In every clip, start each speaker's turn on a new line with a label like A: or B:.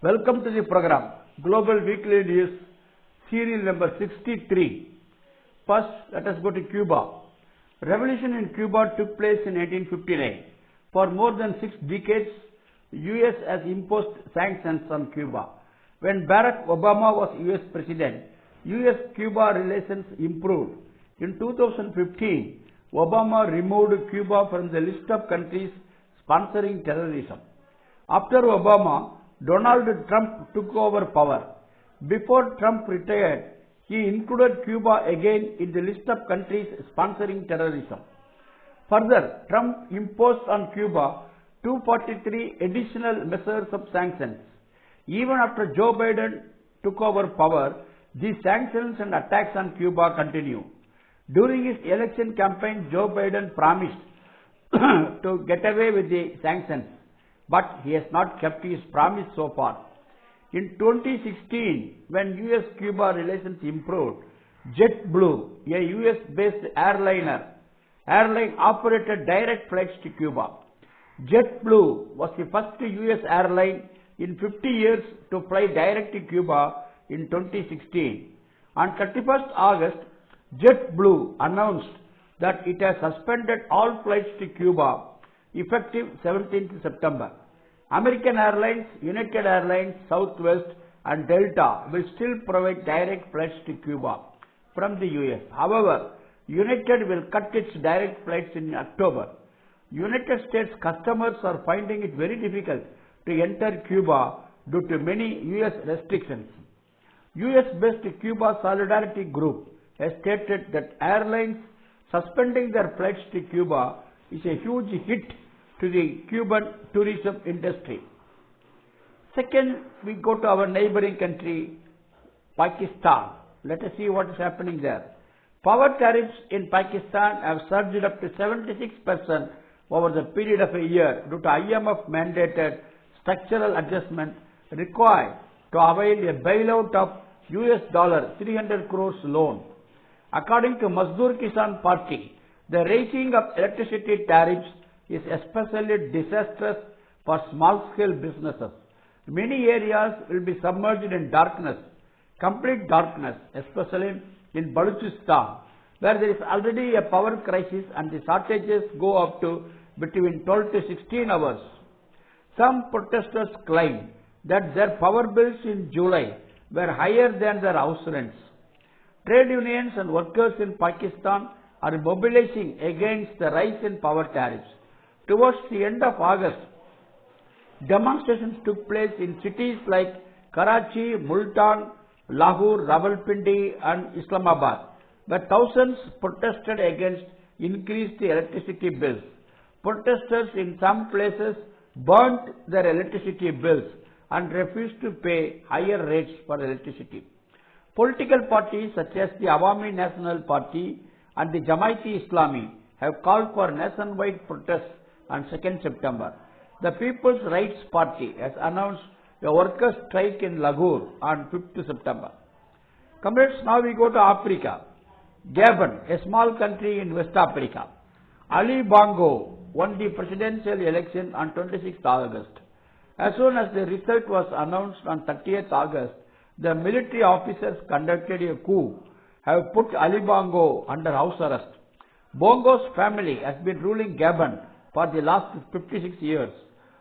A: Welcome to the program, Global Weekly News, serial number 63. First, let us go to Cuba. Revolution in Cuba took place in 1859. For more than 6 decades, US has imposed sanctions on Cuba. When Barack Obama was US President, US-Cuba relations improved. In 2015, Obama removed Cuba from the list of countries sponsoring terrorism. After Obama, Donald Trump took over power. Before Trump retired, he included Cuba again in the list of countries sponsoring terrorism. Further, Trump imposed on Cuba 243 additional measures of sanctions. Even after Joe Biden took over power, these sanctions and attacks on Cuba continue. During his election campaign, Joe Biden promised to get away with the sanctions, but he has not kept his promise so far. In 2016, when US-Cuba relations improved, JetBlue, a US-based airline operated direct flights to Cuba. JetBlue was the first US airline in 50 years to fly direct to Cuba in 2016. On 31st August, JetBlue announced that it has suspended all flights to Cuba effective 17th September. American Airlines, United Airlines, Southwest and Delta will still provide direct flights to Cuba from the US. However, United will cut its direct flights in October. United States customers are finding it very difficult to enter Cuba due to many US restrictions. US-based Cuba Solidarity Group has stated that airlines suspending their flights to Cuba is a huge hit to the Cuban tourism industry. Second, we go to our neighboring country, Pakistan. Let us see what is happening there. Power tariffs in Pakistan have surged up to 76% over the period of a year due to IMF mandated structural adjustment required to avail a bailout of $300 crores loan. According to Mazdoor Kisan Party, the raising of electricity tariffs is especially disastrous for small-scale businesses. Many areas will be submerged in darkness, complete darkness, especially in Balochistan, where there is already a power crisis and the shortages go up to between 12 to 16 hours. Some protesters claim that their power bills in July were higher than their house rents. Trade unions and workers in Pakistan are mobilizing against the rise in power tariffs. Towards the end of August, demonstrations took place in cities like Karachi, Multan, Lahore, Rawalpindi and Islamabad, where thousands protested against increased electricity bills. Protesters in some places burnt their electricity bills and refused to pay higher rates for electricity. Political parties such as the Awami National Party and the Jamaat-e-Islami have called for nationwide protests on 2nd September. The People's Rights Party has announced a workers' strike in Lahore on 5th September. Comrades, now we go to Africa. Gabon, a small country in West Africa. Ali Bongo won the presidential election on 26th August. As soon as the result was announced on 30th August, the military officers conducted a coup, have put Ali Bongo under house arrest. Bongo's family has been ruling Gabon for the last 56 years.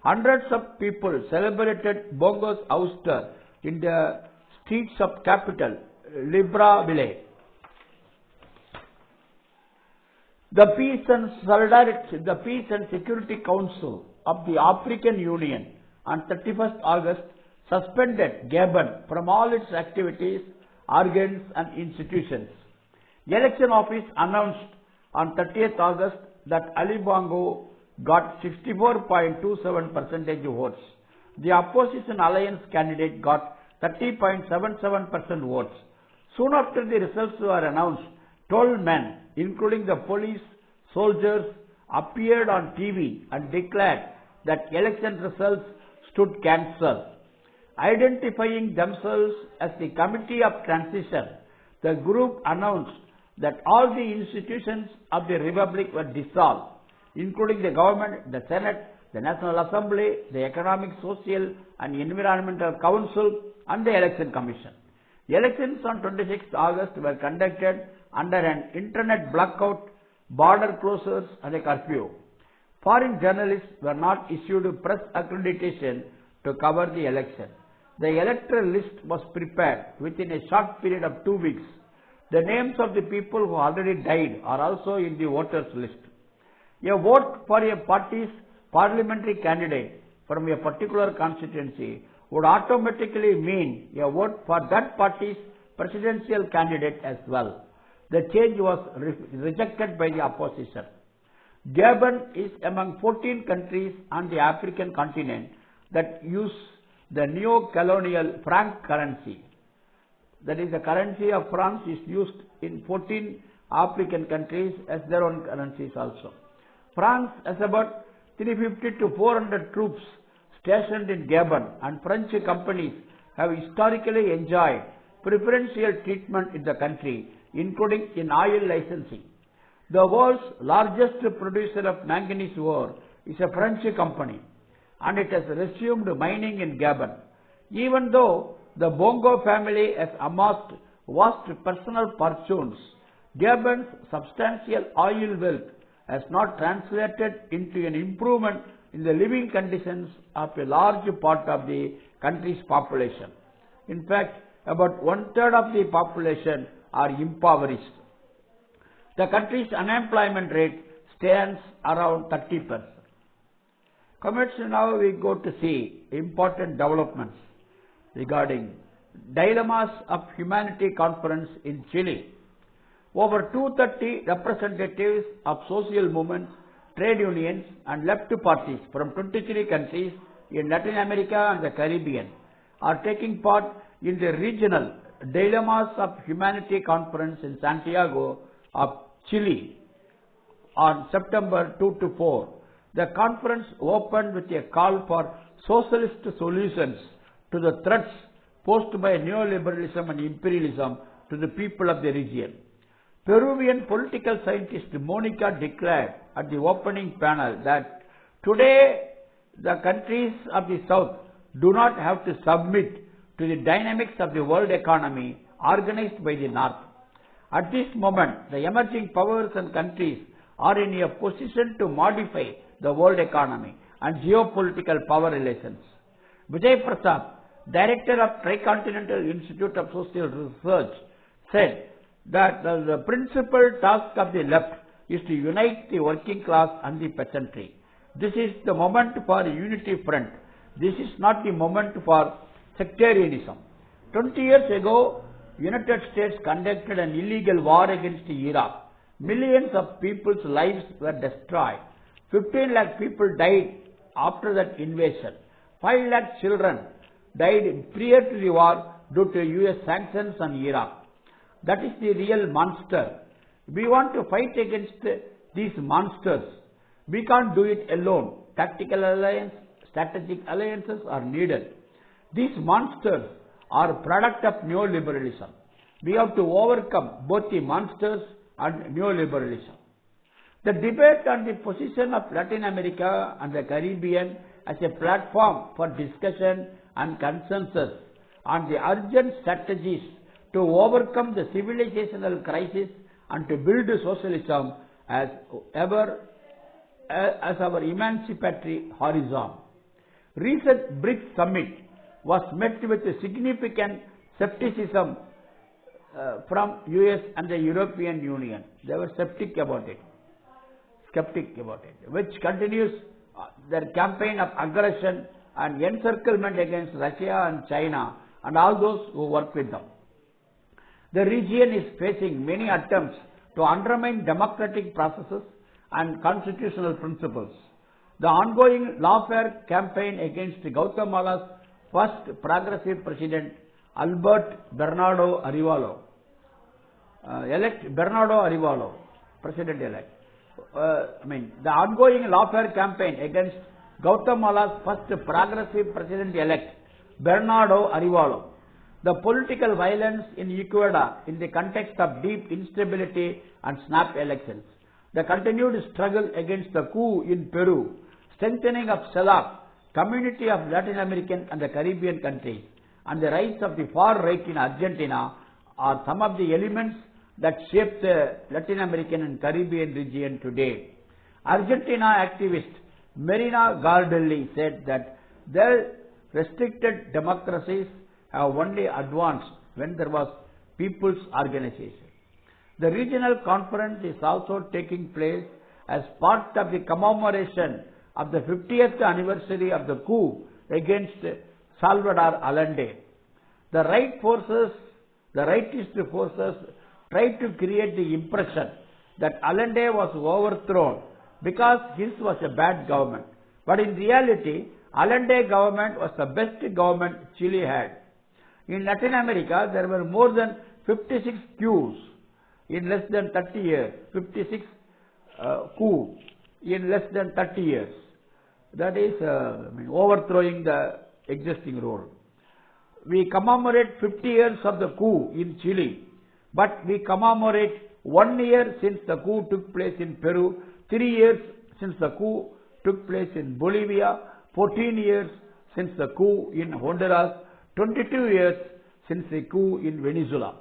A: Hundreds of people celebrated Bongo's ouster in the streets of capital, Libreville. The Peace and Security Council of the African Union on 31st August suspended Gabon from all its activities, organs and institutions. The election office announced on 30th August that Ali Bongo got 64.27% votes. The opposition alliance candidate got 30.77% votes. Soon after the results were announced, 12 men, including the police, soldiers, appeared on TV and declared that election results stood cancelled. Identifying themselves as the Committee of Transition, the group announced that all the institutions of the Republic were dissolved, including the government, the Senate the National Assembly, the Economic, Social and Environmental Council and the Election Commission. The elections on 26th August were conducted under an internet blackout, border closures and a curfew. Foreign journalists were not issued press accreditation to cover the election. The electoral list was prepared within a short period of 2 weeks. The names of the people who already died are also in the voters list. A vote for a party's parliamentary candidate from a particular constituency would automatically mean a vote for that party's presidential candidate as well. The change was rejected by the opposition. Gabon is among 14 countries on the African continent that use the neo-colonial franc currency. That is, the currency of France is used in 14 African countries as their own currencies also. France has about 350 to 400 troops stationed in Gabon, and French companies have historically enjoyed preferential treatment in the country, including in oil licensing. The world's largest producer of manganese ore is a French company, and it has resumed mining in Gabon. Even though the Bongo family has amassed vast personal fortunes, Gabon's substantial oil wealth has not translated into an improvement in the living conditions of a large part of the country's population. In fact, about 1/3 of the population are impoverished. The country's unemployment rate stands around 30%. Comments, now we go to see important developments regarding Dilemmas of Humanity Conference in Chile. Over 230 representatives of social movements, trade unions and left parties from 23 countries in Latin America and the Caribbean are taking part in the regional Dilemmas of Humanity Conference in Santiago of Chile on September 2 to 4. The conference opened with a call for socialist solutions to the threats posed by neoliberalism and imperialism to the people of the region. Peruvian political scientist Monica declared at the opening panel that today the countries of the South do not have to submit to the dynamics of the world economy organized by the North. At this moment, the emerging powers and countries are in a position to modify the world economy and geopolitical power relations. Vijay Prasad, director of Tricontinental Institute of Social Research, said that the principal task of the left is to unite the working class and the peasantry. This is the moment for a unity front. This is not the moment for sectarianism. 20 years ago, United States conducted an illegal war against Iraq. Millions of people's lives were destroyed. 15 lakh people died after that invasion. 5 lakh children died prior to the war due to US sanctions on Iraq. That is the real monster. We want to fight against these monsters. We can't do it alone. Tactical alliance, strategic alliances are needed. These monsters are a product of neoliberalism. We have to overcome both the monsters and neoliberalism. The debate on the position of Latin America and the Caribbean as a platform for discussion and consensus on the urgent strategies to overcome the civilizational crisis and to build socialism as our emancipatory horizon. Recent BRICS summit was met with significant skepticism from US and the European Union. They were skeptic about it, which continues their campaign of aggression and encirclement against Russia and China and all those who work with them. The region is facing many attempts to undermine democratic processes and constitutional principles. The ongoing lawfare campaign against Guatemala's first progressive president, Albert Bernardo Arevalo, president-elect. The ongoing lawfare campaign against Guatemala's first progressive president-elect, Bernardo Arevalo. The political violence in Ecuador in the context of deep instability and snap elections. The continued struggle against the coup in Peru, strengthening of CELAC, Community of Latin American and the Caribbean countries, and the rise of the far right in Argentina are some of the elements that shape the Latin American and Caribbean region today. Argentina activist Marina Gardelli said that their restricted democracies have only advanced when there was people's organization. The regional conference is also taking place as part of the commemoration of the 50th anniversary of the coup against Salvador Allende. The rightist forces tried to create the impression that Allende was overthrown because his was a bad government. But in reality, Allende government was the best government Chile had. In Latin America, there were more than 56 coups in less than 30 years. 56 coups in less than 30 years. That is overthrowing the existing rule. We commemorate 50 years of the coup in Chile, but we commemorate 1 year since the coup took place in Peru, 3 years since the coup took place in Bolivia, 14 years since the coup in Honduras, 22 years since the coup in Venezuela.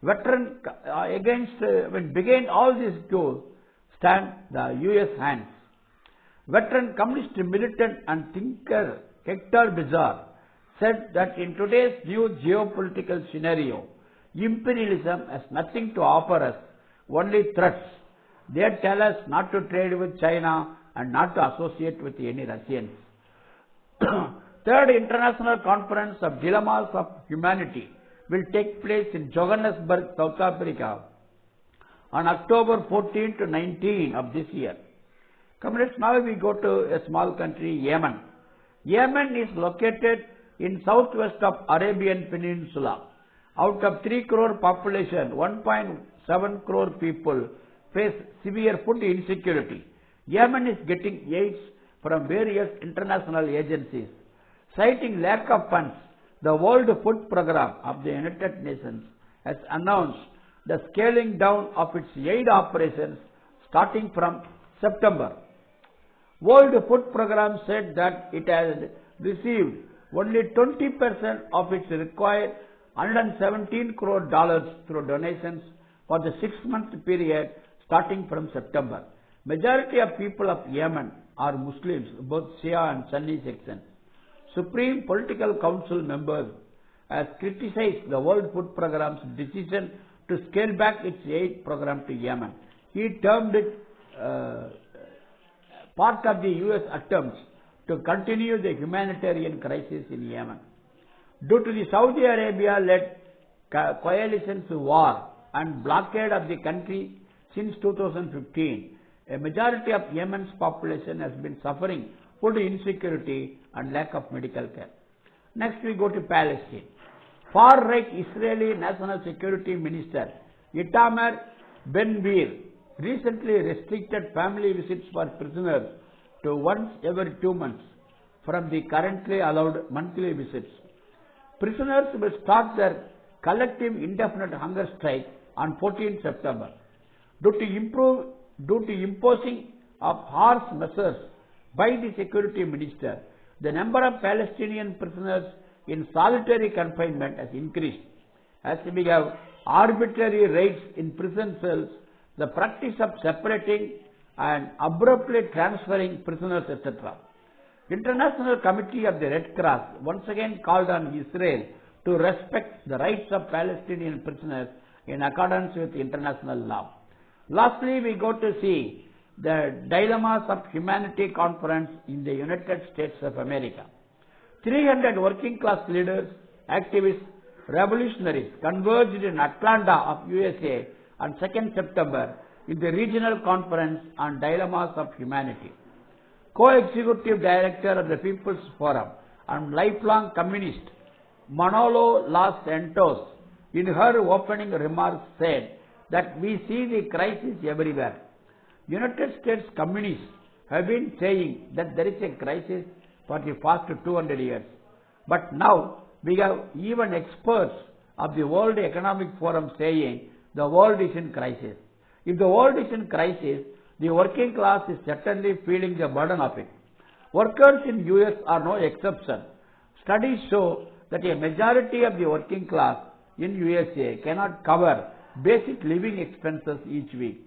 A: Veteran when began all these coups stand the U.S. hands. Veteran communist militant and thinker Hector Bizar said that in today's new geopolitical scenario, imperialism has nothing to offer us, only threats. They tell us not to trade with China and not to associate with any Russians. Third International Conference of Dilemmas of Humanity will take place in Johannesburg, South Africa on October 14 to 19 of this year. Comrades, now we go to a small country, Yemen. Yemen is located in southwest of Arabian Peninsula. Out of 3 crore population, 1.7 crore people face severe food insecurity. Yemen is getting aids from various international agencies. Citing lack of funds, the World Food Programme of the United Nations has announced the scaling down of its aid operations starting from September. World Food Programme said that it has received only 20% of its required $117 crore through donations for the 6-month period starting from September. Majority of people of Yemen are Muslims, both Shia and Sunni sections. Supreme Political Council members has criticized the World Food Programme's decision to scale back its aid program to Yemen. He termed it part of the U.S. attempts to continue the humanitarian crisis in Yemen. Due to the Saudi Arabia-led coalition's war and blockade of the country since 2015, a majority of Yemen's population has been suffering food insecurity and lack of medical care. Next we go to Palestine. Far-right Israeli National Security Minister Itamar Ben-Gvir recently restricted family visits for prisoners to once every 2 months from the currently allowed monthly visits. Prisoners will start their collective indefinite hunger strike on 14 September. Due to imposing of harsh measures by the security minister, the number of Palestinian prisoners in solitary confinement has increased. As we have arbitrary raids in prison cells, the practice of separating and abruptly transferring prisoners, etc. International Committee of the Red Cross once again called on Israel to respect the rights of Palestinian prisoners in accordance with international law. Lastly, we go to see the Dilemmas of Humanity Conference in the United States of America. 300 working class leaders, activists, revolutionaries converged in Atlanta of USA on 2nd September in the Regional Conference on Dilemmas of Humanity. Co-executive director of the People's Forum and lifelong communist Manolo Los Santos, in her opening remarks, said that we see the crisis everywhere. United States communists have been saying that there is a crisis for the past 200 years. But now we have even experts of the World Economic Forum saying the world is in crisis. If the world is in crisis, the working class is certainly feeling the burden of it. Workers in US are no exception. Studies show that a majority of the working class in USA cannot cover basic living expenses each week.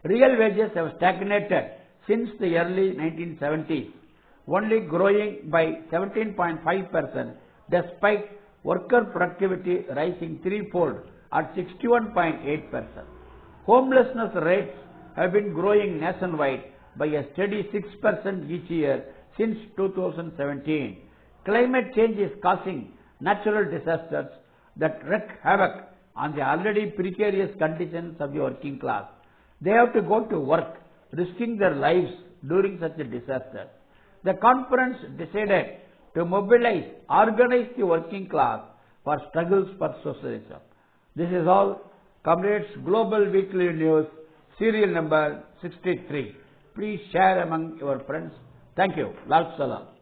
A: Real wages have stagnated since the early 1970s, only growing by 17.5% despite worker productivity rising threefold at 61.8%. Homelessness rates have been growing nationwide by a steady 6% each year since 2017. Climate change is causing natural disasters that wreak havoc on the already precarious conditions of the working class. They have to go to work, risking their lives during such a disaster. The conference decided to organize the working class for struggles for socialism. This is all. Comrades, Global Weekly News, serial number 63. Please share among your friends. Thank you. Lal Salam.